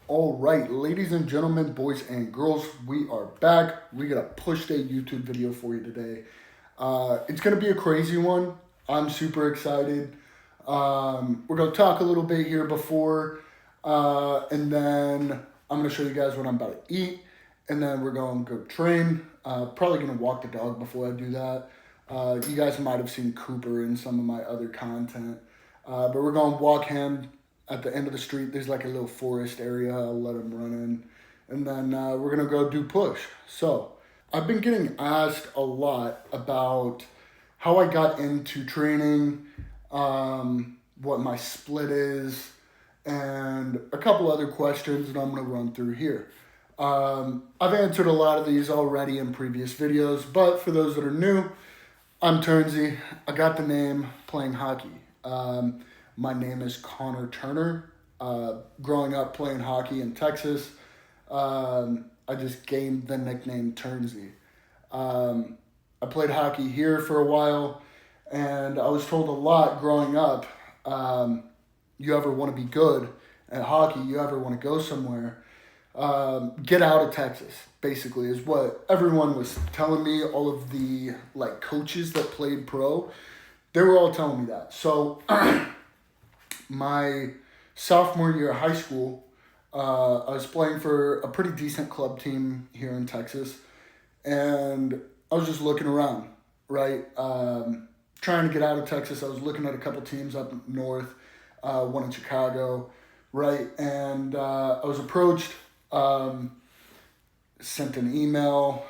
All right, ladies and gentlemen, boys and girls, we are back. We got a push day YouTube video for you today. It's gonna be a crazy one. I'm super excited. We're gonna talk a little bit here before, and then I'm gonna show you guys what I'm about to eat, and then we're gonna go train. Probably gonna walk the dog before I do that. You guys might have seen Cooper in some of my other content, but we're gonna walk him at the end of the street. There's like a little forest area. I'll let him run in. And then we're going to go do push. So I've been getting asked a lot about how I got into training, what my split is, and a couple other questions that I'm going to run through here. I've answered a lot of these already in previous videos, but for those that are new, I'm Turnsey. I got the name playing hockey. My name is Connor Turner. Growing up playing hockey in Texas, I just gained the nickname Turnsey. I played hockey here for a while, and I was told a lot growing up, you ever want to be good at hockey, you ever want to go somewhere, get out of Texas, basically, is what everyone was telling me. All of the coaches that played pro, they were all telling me that. So my sophomore year of high school, I was playing for a pretty decent club team here in Texas, and I was just looking around, right? Trying to get out of Texas. I was looking at a couple teams up north, one in Chicago, right? And I was approached, sent an email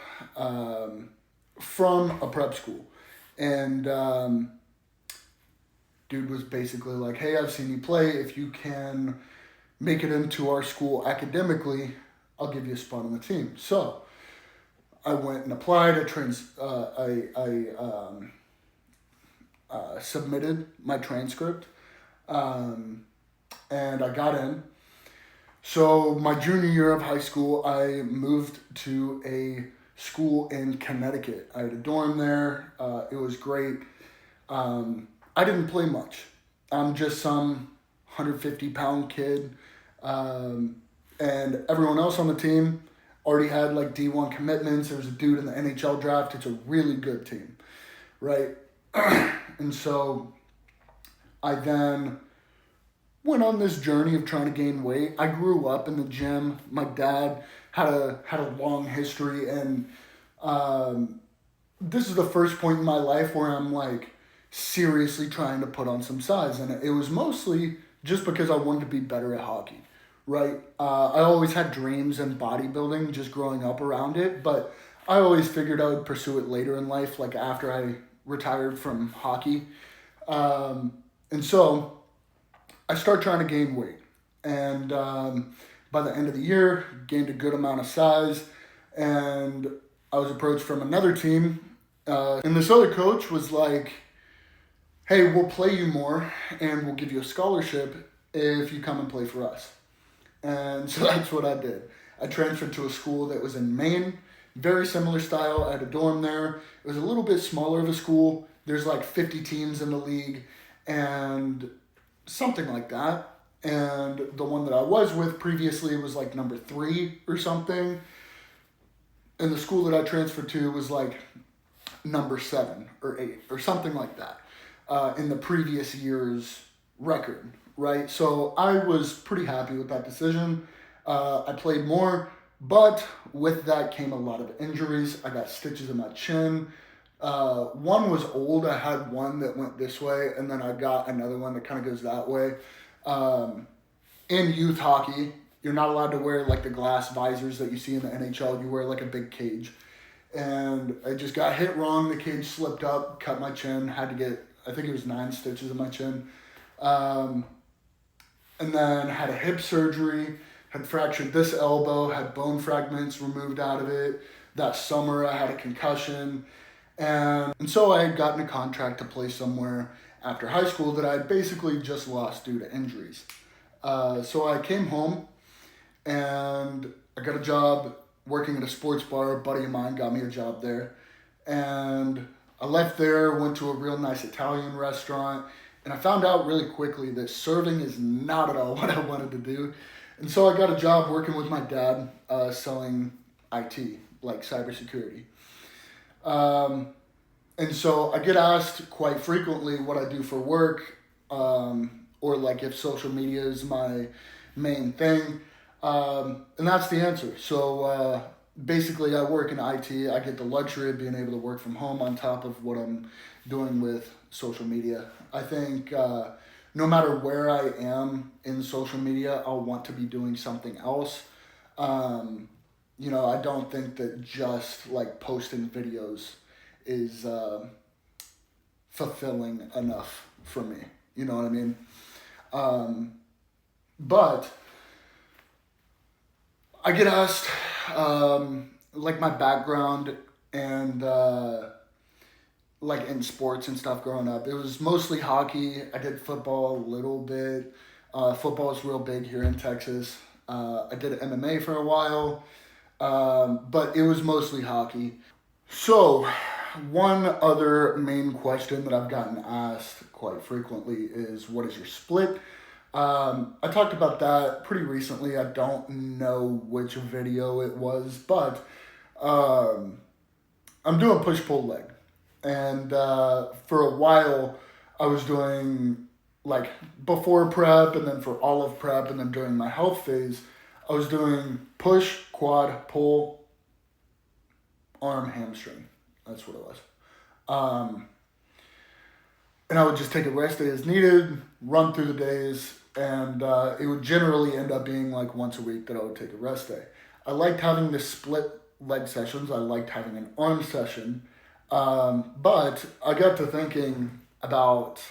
from a prep school, and dude was basically like, hey, I've seen you play. If you can make it into our school academically, I'll give you a spot on the team. So I went and applied. I submitted my transcript, and I got in. So my junior year of high school, I moved to a school in Connecticut. I had a dorm there. It was great. I didn't play much. I'm just some 150-pound kid, and everyone else on the team already had D1 commitments. There was a dude in the NHL draft. It's a really good team, right? And so I then went on this journey of trying to gain weight. I grew up in the gym. My dad had a long history, and this is the first point in my life where I'm seriously trying to put on some size, and it was mostly just because I wanted to be better at hockey, right? I always had dreams in bodybuilding just growing up around it, but I always figured I would pursue it later in life, after I retired from hockey. And so I started trying to gain weight, and by the end of the year, gained a good amount of size, and I was approached from another team, and this other coach was like, hey, we'll play you more and we'll give you a scholarship if you come and play for us. And so that's what I did. I transferred to a school that was in Maine, very similar style. I had a dorm there. It was a little bit smaller of a school. There's 50 teams in the league and something like that. And the one that I was with previously was number 3 or something. And the school that I transferred to was number 7 or 8 or something like that. In the previous year's record, right? So I was pretty happy with that decision. I played more, but with that came a lot of injuries. I got stitches in my chin. One was old. I had one that went this way, and then I got another one that kind of goes that way. In youth hockey, you're not allowed to wear the glass visors that you see in the NHL. You wear a big cage. And I just got hit wrong. The cage slipped up, cut my chin, had to get, I think it was 9 stitches in my chin. And then had a hip surgery, had fractured this elbow, had bone fragments removed out of it. That summer I had a concussion. And so I had gotten a contract to play somewhere after high school that I had basically just lost due to injuries. So I came home and I got a job working at a sports bar. A buddy of mine got me a job there. And I left there, went to a real nice Italian restaurant, and I found out really quickly that serving is not at all what I wanted to do. And so I got a job working with my dad selling IT, like cybersecurity. Um, and so I get asked quite frequently what I do for work, or like if social media is my main thing. And that's the answer. So basically, I work in IT. I get the luxury of being able to work from home on top of what I'm doing with social media. I think no matter where I am in social media, I'll want to be doing something else. Um, I don't think that just like posting videos is fulfilling enough for me. You know what I mean? Um, but I get asked like my background and like in sports and stuff growing up. It was mostly hockey. I did football a little bit. Football is real big here in Texas. I did MMA for a while, but it was mostly hockey. So, one other main question that I've gotten asked quite frequently is, what is your split? I talked about that pretty recently. I don't know which video it was, but um, I'm doing push pull leg. And for a while, I was doing like before prep and then for all of prep and then during my health phase, I was doing push, quad, pull, arm, hamstring. That's what it was. Um, and I would just take a rest day as needed, run through the days, and it would generally end up being like once a week that I would take a rest day. I liked having the split leg sessions. I liked having an arm session. But I got to thinking about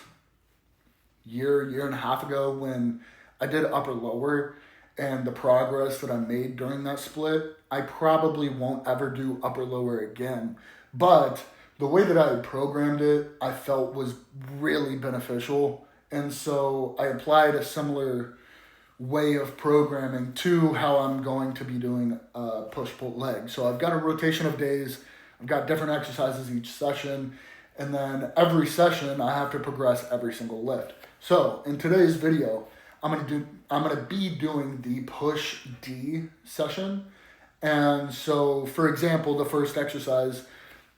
year and a half ago when I did upper lower and the progress that I made during that split. I probably won't ever do upper lower again. But the way that I programmed it, I felt was really beneficial. And so I applied a similar way of programming to how I'm going to be doing push pull leg. So I've got a rotation of days. I've got different exercises each session, and then every session I have to progress every single lift. So in today's video, I'm gonna be doing the push D session. And so for example, the first exercise,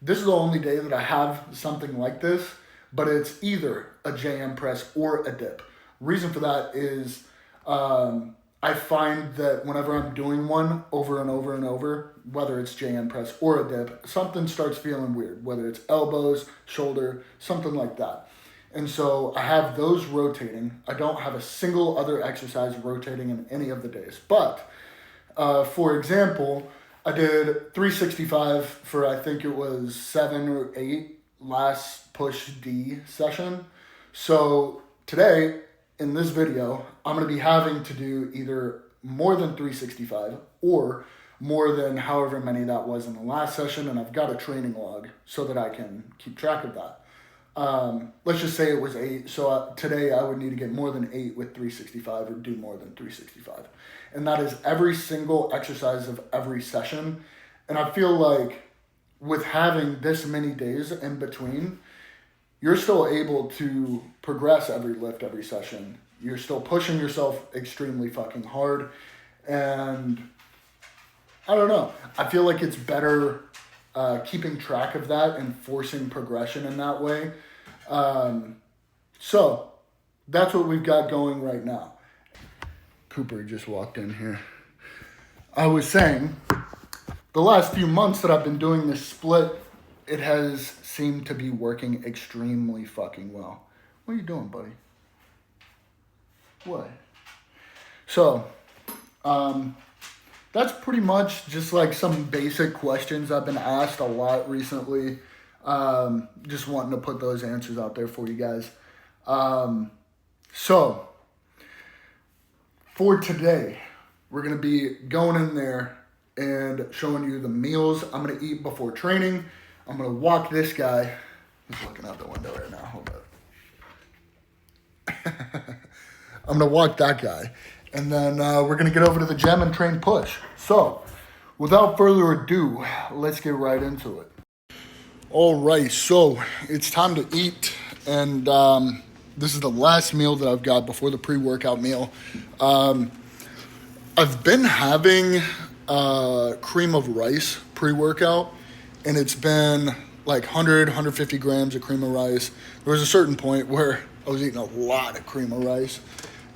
this is the only day that I have something like this, but it's either a JM press or a dip. Reason for that is I find that whenever I'm doing one over and over and over, whether it's JM press or a dip, something starts feeling weird, whether it's elbows, shoulder, something like that. And so I have those rotating. I don't have a single other exercise rotating in any of the days. But for example, I did 365 for I think it was 7 or 8 last push D session. So today, in this video, I'm going to be having to do either more than 365 or more than however many that was in the last session, and I've got a training log so that I can keep track of that. Let's just say it was 8, so today I would need to get more than 8 with 365 or do more than 365. And that is every single exercise of every session. And I feel like with having this many days in between, you're still able to progress every lift, every session. You're still pushing yourself extremely fucking hard. And I don't know. I feel like it's better keeping track of that and forcing progression in that way. So that's what we've got going right now. Cooper just walked in here. I was saying, the last few months that I've been doing this split, it has seemed to be working extremely fucking well. What are you doing, buddy? What? So, that's pretty much just like some basic questions I've been asked a lot recently. Just wanting to put those answers out there for you guys. So, for today, we're going to be going in there and showing you the meals I'm going to eat before training. I'm going to walk this guy. He's looking out the window right now. Hold up. I'm going to walk that guy. And then we're going to get over to the gym and train push. So, without further ado, let's get right into it. All right, so it's time to eat. And this is the last meal that I've got before the pre-workout meal. I've been having cream of rice pre-workout, and it's been like 100, 150 grams of cream of rice. There was a certain point where I was eating a lot of cream of rice,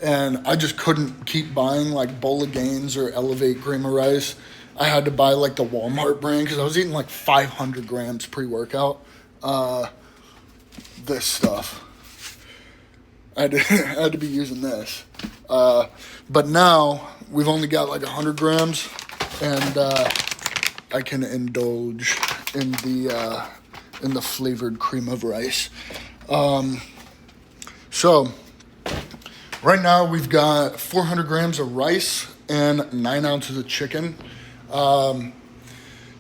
and I just couldn't keep buying like Bowl of Gains or Elevate cream of rice. I had to buy like the Walmart brand because I was eating like 500 grams pre-workout. This stuff. I had to be using this. But now we've only got like 100 grams, and I can indulge in the flavored cream of rice. So right now we've got 400 grams of rice and 9 ounces of chicken.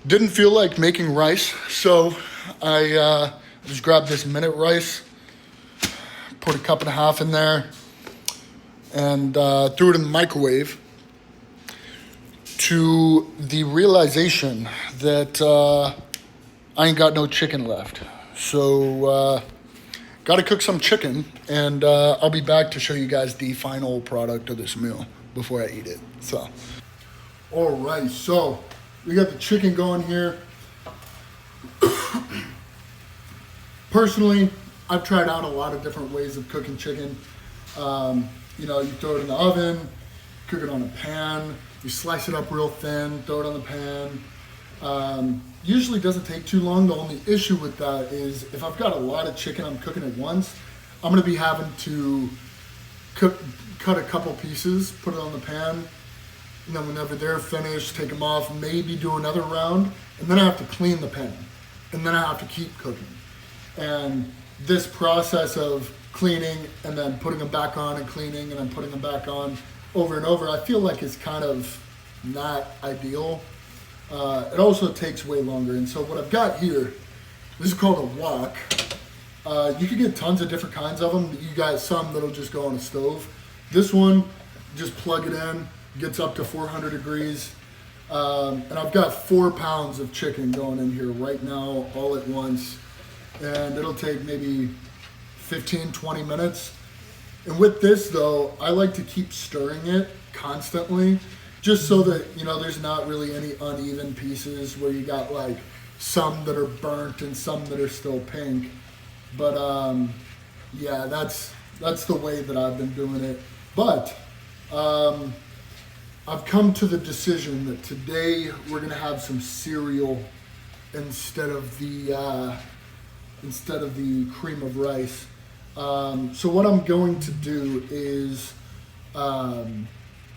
Didn't feel like making rice, so I just grabbed this minute rice, put a cup and a half in there, and threw it in the microwave, to the realization that I ain't got no chicken left. So got to cook some chicken, and I'll be back to show you guys the final product of this meal before I eat it. So, all right, so we got the chicken going here. Personally, I've tried out a lot of different ways of cooking chicken. You throw it in the oven, cook it on a pan, you slice it up real thin, throw it on the pan. Usually doesn't take too long. The only issue with that is if I've got a lot of chicken I'm cooking at once, I'm gonna be having to cut a couple pieces, put it on the pan, and then whenever they're finished, take them off, maybe do another round, and then I have to clean the pan, and then I have to keep cooking. And this process of cleaning and then putting them back on and cleaning and then putting them back on over and over, I feel like it's kind of not ideal. It also takes way longer. And so what I've got here, this is called a wok. You can get tons of different kinds of them. You got some that'll just go on a stove. This one, just plug it in, gets up to 400 degrees. And I've got 4 pounds of chicken going in here right now, all at once. And it'll take maybe 15, 20 minutes. And with this though, I like to keep stirring it constantly, just so that, there's not really any uneven pieces where you got like some that are burnt and some that are still pink. But yeah, that's the way that I've been doing it. But I've come to the decision that today we're gonna have some cereal instead of the cream of rice. So what I'm going to do is I'm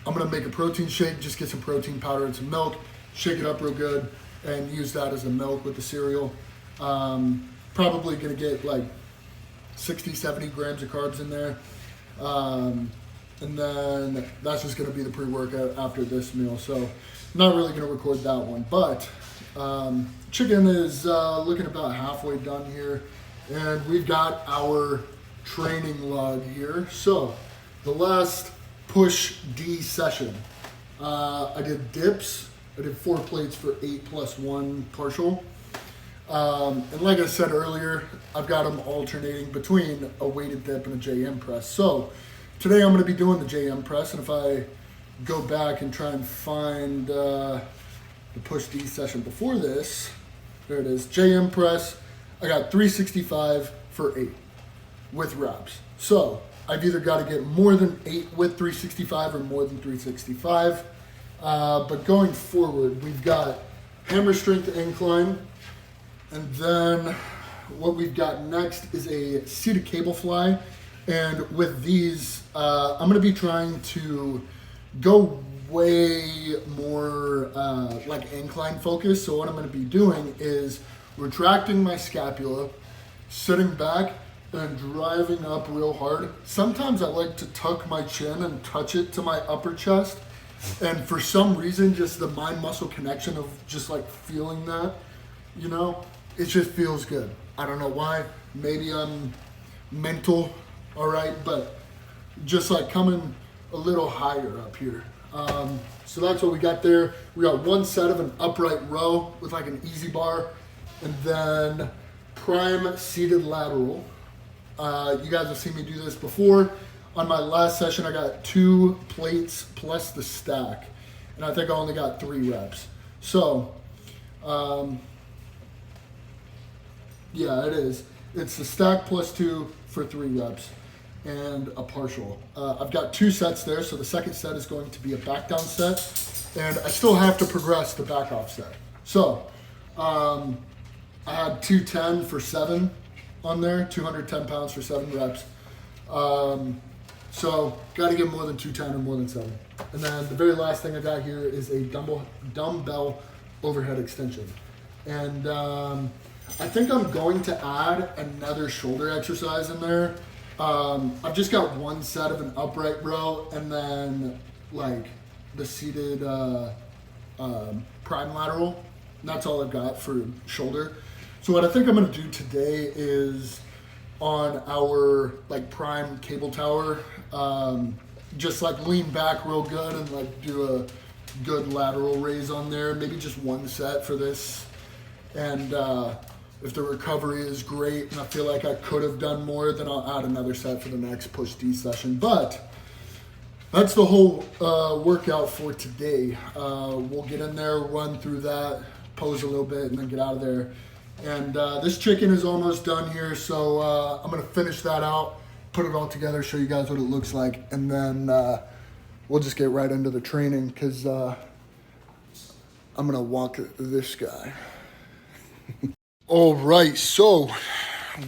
going to make a protein shake, just get some protein powder and some milk, shake it up real good, and use that as the milk with the cereal. Probably going to get like 60, 70 grams of carbs in there. And then that's just going to be the pre-workout after this meal. So I'm not really going to record that one. But chicken is looking about halfway done here. And we've got our training log here. So the last push D session, I did dips. I did 4 plates for 8 plus 1 partial. And like I said earlier, I've got them alternating between a weighted dip and a JM press. So today I'm going to be doing the JM press, and if I go back and try and find the push D session before this, there it is, JM press, I got 365 for 8 with reps. So I've either got to get more than 8 with 365 or more than 365. But going forward, we've got hammer strength incline, and then what we've got next is a seated cable fly. And with these, I'm going to be trying to go way more like incline focus. So what I'm going to be doing is retracting my scapula, sitting back, and driving up real hard. Sometimes I like to tuck my chin and touch it to my upper chest. And for some reason, just the mind muscle connection of just like feeling that, it just feels good. I don't know why. Maybe I'm mental, all right, but just like coming a little higher up here. So that's what we got there. We got 1 set of an upright row with like an easy bar, and then prime seated lateral. You guys have seen me do this before. On my last session, I got 2 plates plus the stack. and I think I only got 3 reps. So, yeah, it is. It's the stack plus 2 for 3 reps and a partial. I've got 2 sets there, so the second set is going to be a back down set, and I still have to progress the back off set. So, I had 210 for 7 on there, 210 pounds for 7 reps. So, got to get more than 210 or more than 7. And then the very last thing I got here is a dumbbell overhead extension. And I think I'm going to add another shoulder exercise in there. I've just got 1 set of an upright row and then like the seated prime lateral. And that's all I've got for shoulder. So what I think I'm gonna do today is on our like prime cable tower, just like lean back real good and like do a good lateral raise on there. Maybe just 1 set for this. And if the recovery is great and I feel like I could have done more, then I'll add another set for the next push D session. But that's the whole workout for today. We'll get in there, run through that, pose a little bit, and then get out of there. And this chicken is almost done here, so I'm gonna finish that out, put it all together, show you guys what it looks like, and then we'll just get right into the training because I'm gonna walk this guy. All right, so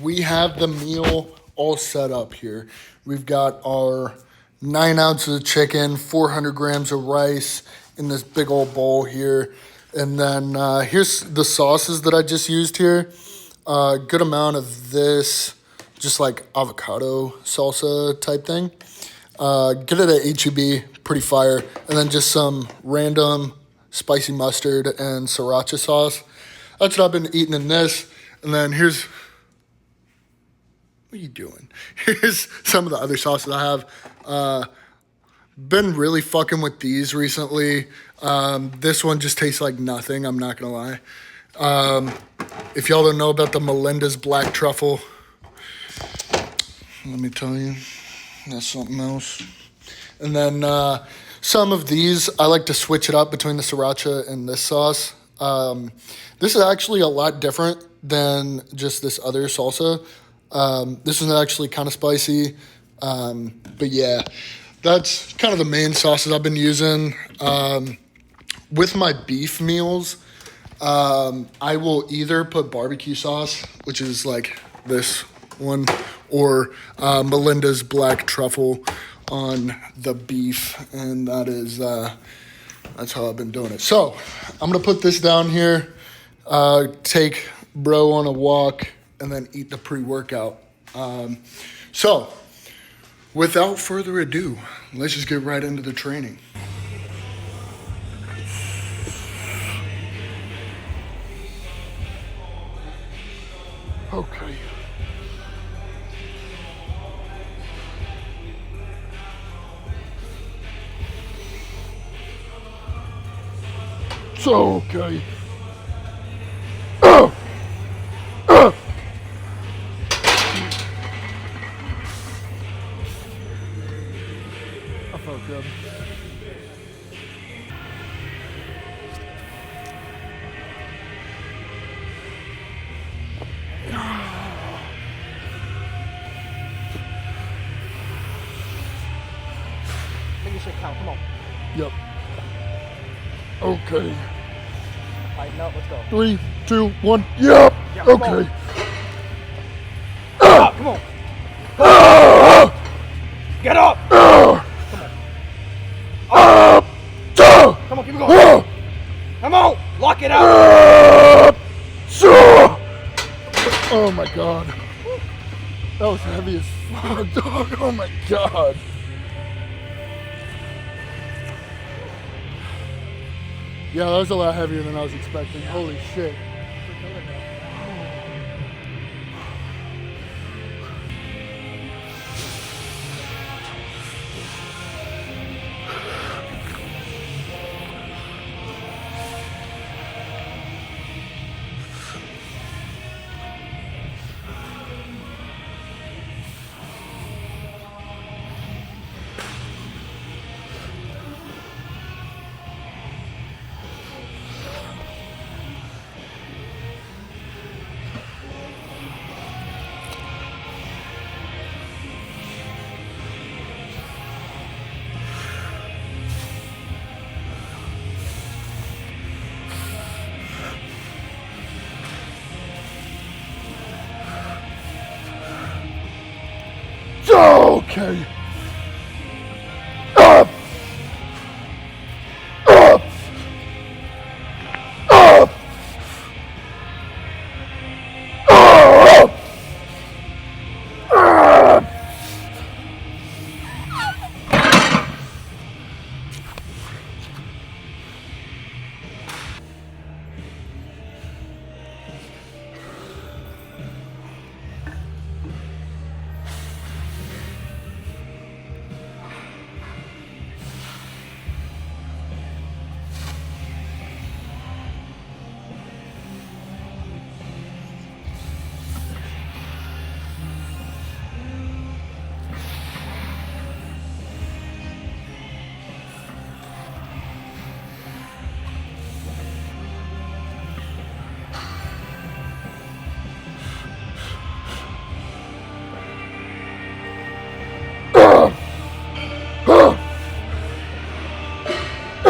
we have the meal all set up here. We've got our 9 ounces of chicken, 400 grams of rice in this big old bowl here. And then here's the sauces that I just used here. Good amount of this, just like avocado salsa type thing. Get it at H-E-B, pretty fire. And then just some random spicy mustard and sriracha sauce. That's what I've been eating in this. And then here's, what are you doing? Here's some of the other sauces I have. Been really fucking with these recently. This one just tastes like nothing, I'm not gonna lie. If y'all don't know about the Melinda's Black Truffle, let me tell you, that's something else. And then some of these, I like to switch it up between the sriracha and this sauce. This is actually a lot different than just this other salsa. This is actually kind of spicy. But yeah, that's kind of the main sauces I've been using. With my beef meals, I will either put barbecue sauce, which is like this one, or Melinda's Black Truffle on the beef. And that is, that's how I've been doing it. So I'm going to put this down here, take bro on a walk, and then eat the pre-workout. So without further ado, let's just get right into the training. Okay. So, okay. I felt good. Make your shit count, come on. Yep. Okay. Tighten up, let's go. 3, 2, 1. Yep. Yeah, come Okay. on. Come on. Get up! Come on. Come on, keep it going. Come on! Lock it out! Oh my god. That was heavy as fuck, dog. Oh my god. Yeah, that was a lot heavier than I was expecting. Holy shit. Okay. Up! Up! Up! Up!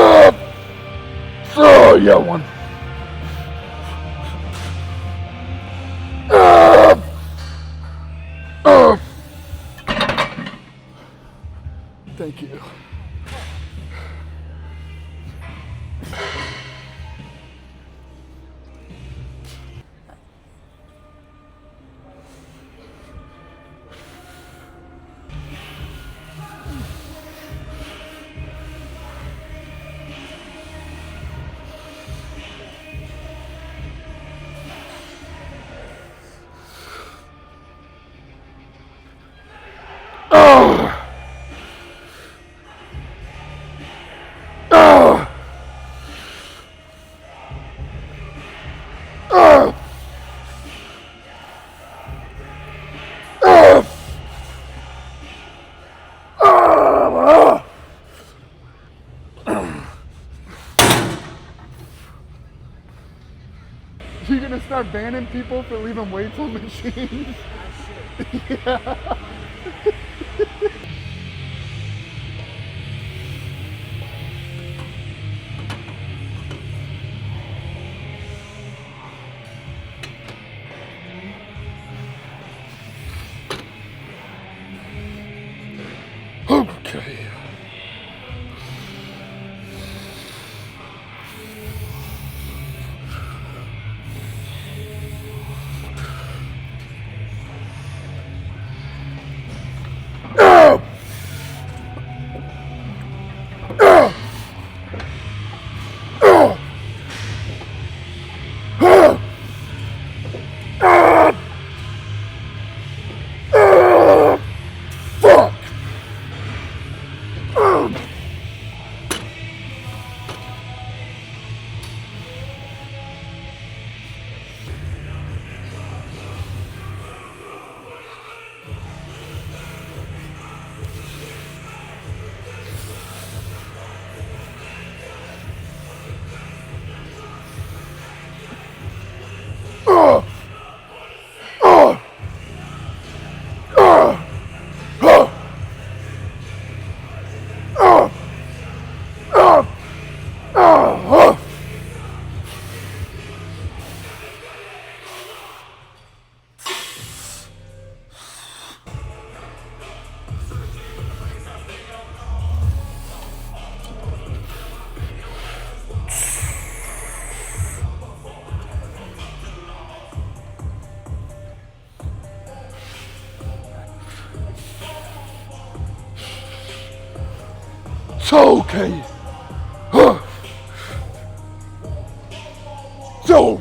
Up! Oh, yeah, one. Thank you. You gonna start banning people for leaving weights on machines? Yeah. Okay. Fuck! It's okay. So.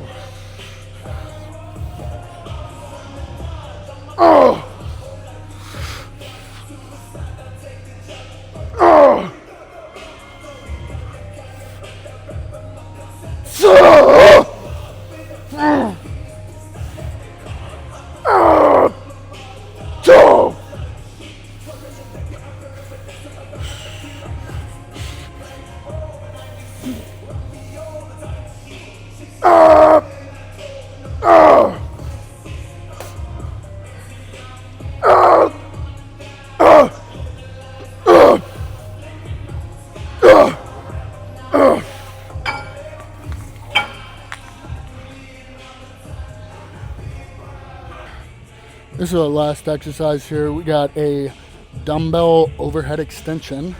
This is our last exercise here. We got a dumbbell overhead extension.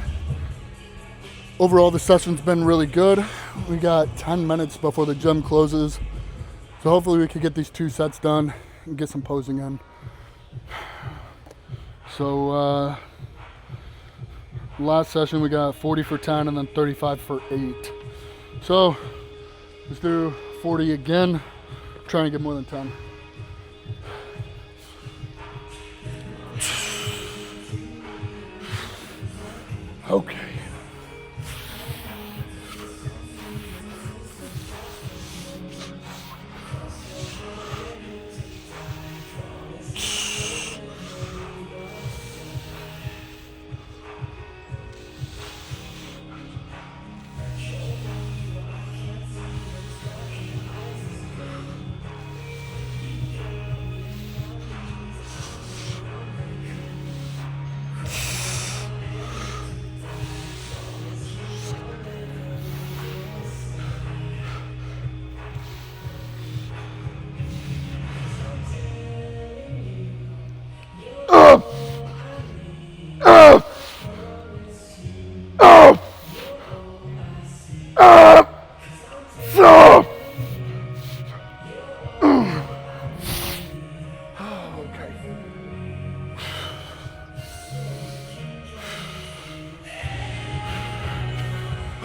Overall, the session's been really good. We got 10 minutes before the gym closes. So hopefully we can get these 2 sets done and get some posing in. So last session we got 40 for 10 and then 35 for 8. So let's do 40 again. Trying to get more than 10. Okay.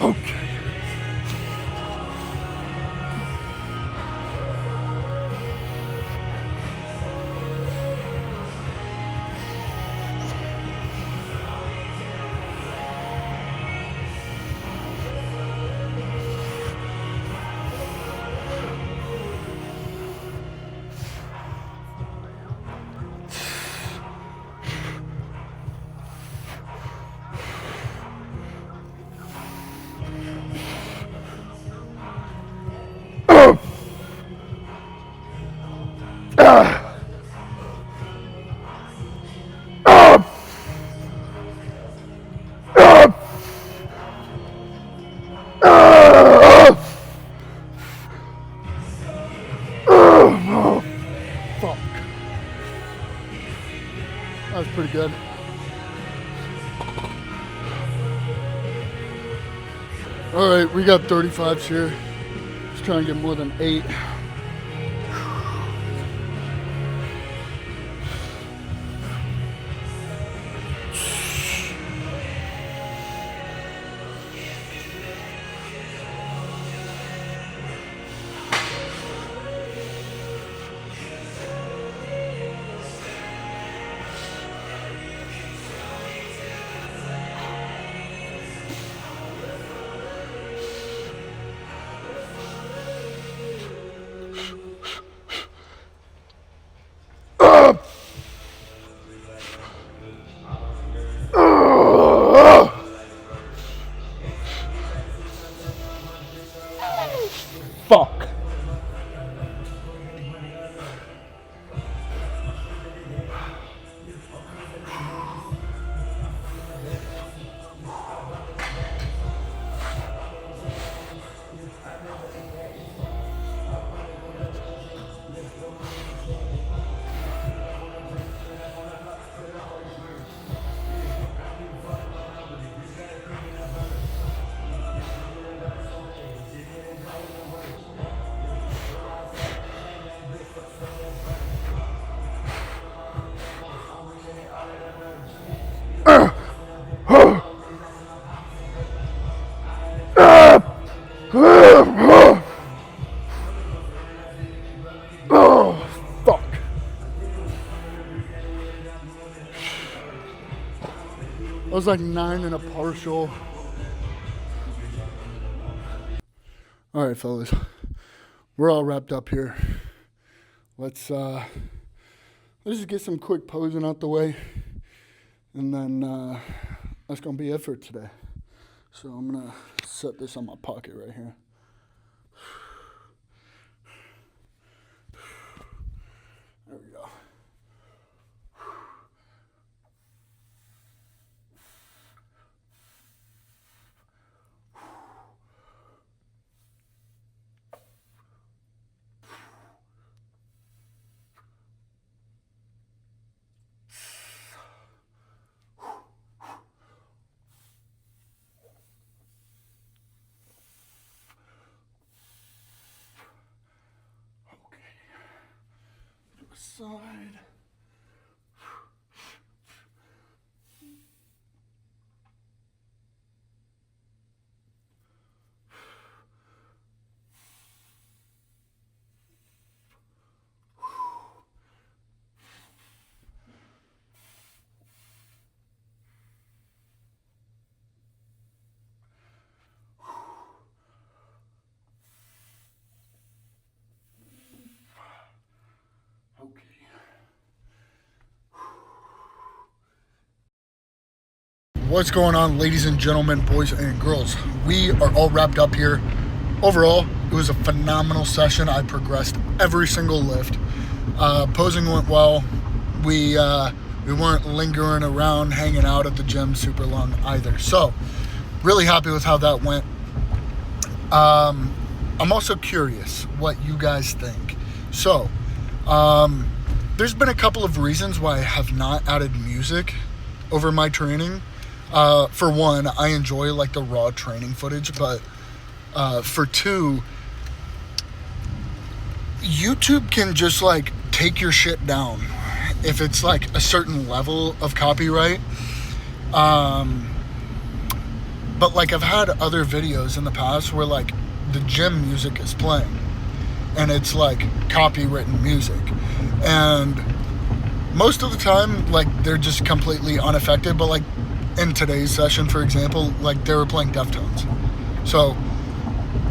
Okay. Fuck. That was pretty good. All right, we got 35s here. Let's try and get more than 8. Fuck. Oh, fuck. I was like 9 and a partial. All right, fellas. We're all wrapped up here. Let's just get some quick posing out the way. And then that's going to be it for today. So I'm going to set this on my pocket right here. There we go. side. Okay. What's going on, ladies and gentlemen, boys and girls? We are all wrapped up here. Overall, it was a phenomenal session. I progressed every single lift. Posing went well. We weren't lingering around, hanging out at the gym super long either. So, really happy with how that went. I'm also curious what you guys think. So, there's been a couple of reasons why I have not added music over my training. For one, I enjoy like the raw training footage, but for two, YouTube can just like take your shit down if it's like a certain level of copyright. But like I've had other videos in the past where like the gym music is playing and it's like copywritten music, and most of the time like they're just completely unaffected. But like in today's session, for example, like they were playing Deftones. So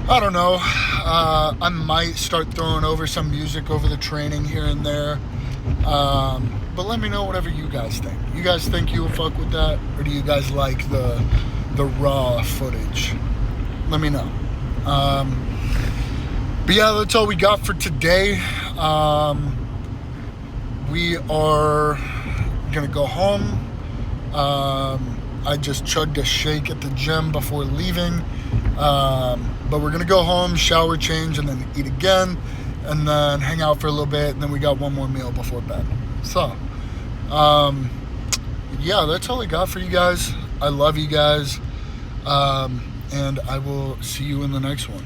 I don't know, I might start throwing over some music over the training here and there, but let me know whatever you guys think. You guys think you'll fuck with that, or do you guys like the raw footage? Let me know. But yeah, that's all we got for today. We are gonna go home. I just chugged a shake at the gym before leaving. But we're gonna go home, shower, change, and then eat again, and then hang out for a little bit, and then we got one more meal before bed. So, yeah, that's all I got for you guys. I love you guys, and I will see you in the next one.